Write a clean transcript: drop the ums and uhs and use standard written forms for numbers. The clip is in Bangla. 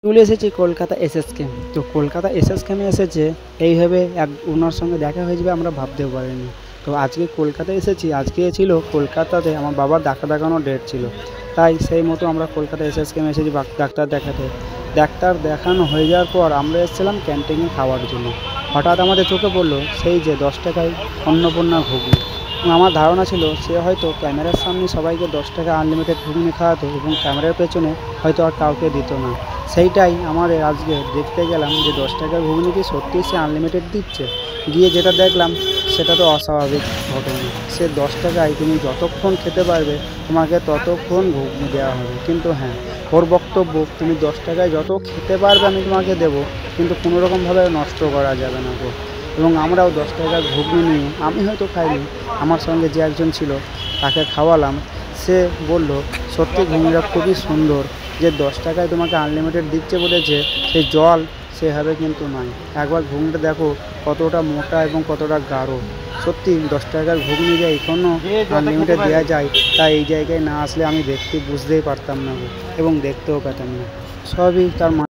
চলে এসেছি কলকাতা এসএসকে। তো কলকাতা এসএসকেমে এসেছে এইভাবে ওনার সঙ্গে দেখা হয়ে যাবে আমরা ভাবতেও পারিনি। তো আজকে কলকাতায় এসেছি, আজকে ছিল কলকাতাতে আমার বাবার ডাক্তার দেখানোর ডেট ছিল, তাই সেই মতো আমরা কলকাতা এসএসকেমে এসেছি ডাক্তার দেখাতে। ডাক্তার দেখানো হয়ে যাওয়ার পর আমরা এসেছিলাম ক্যান্টিনে খাওয়ার জন্য। হঠাৎ আমাদের চোখে পড়লো সেই যে 10 টাকায় অন্নপূর্ণা ঘুগনি। আমার ধারণা ছিল সে হয়তো ক্যামেরার সামনে সবাইকে 10 টাকা আনলিমিটেড ঘুগনি খাওয়াতো এবং ক্যামেরার পেছনে হয়তো আর কাউকে দিত না। সেইটাই আমাদের আজকে দেখতে গেলাম যে 10 টাকার ঘুগনি কি সত্যিই সে আনলিমিটেড দিচ্ছে। গিয়ে যেটা দেখলাম সেটা তো অস্বাভাবিক ঘটনা। সে 10 টাকায় তুমি যতক্ষণ খেতে পারবে তোমাকে ততক্ষণ ঘুগনি দেওয়া হবে, কিন্তু হ্যাঁ, ওর বক্তব্য তুমি 10 টাকায় যত খেতে পারবে আমি তোমাকে দেবো, কিন্তু কোনোরকমভাবে নষ্ট করা যাবে না গো। এবং আমরাও 10 টাকার ঘুগনি নিয়ে, আমি হয়তো খাইনি, আমার সঙ্গে যে একজন ছিল তাকে খাওয়ালাম। সে বলল সত্যি ঘুগনিটা খুবই সুন্দর, যে 10 টাকায় তোমাকে আনলিমিটেড দিচ্ছে বলেছে সেই জল সেভাবে কিন্তু নয়। একবার ঘুগনিটা দেখো কতটা মোটা এবং কতটা গাঢ়। সত্যি 10 টাকার ঘুগনি যে কোনো আনলিমিটেড দেওয়া যায় তা এই জায়গায় না আসলে আমি বুঝতেই পারতাম না গো, এবং দেখতেও পেতাম না। সবই তার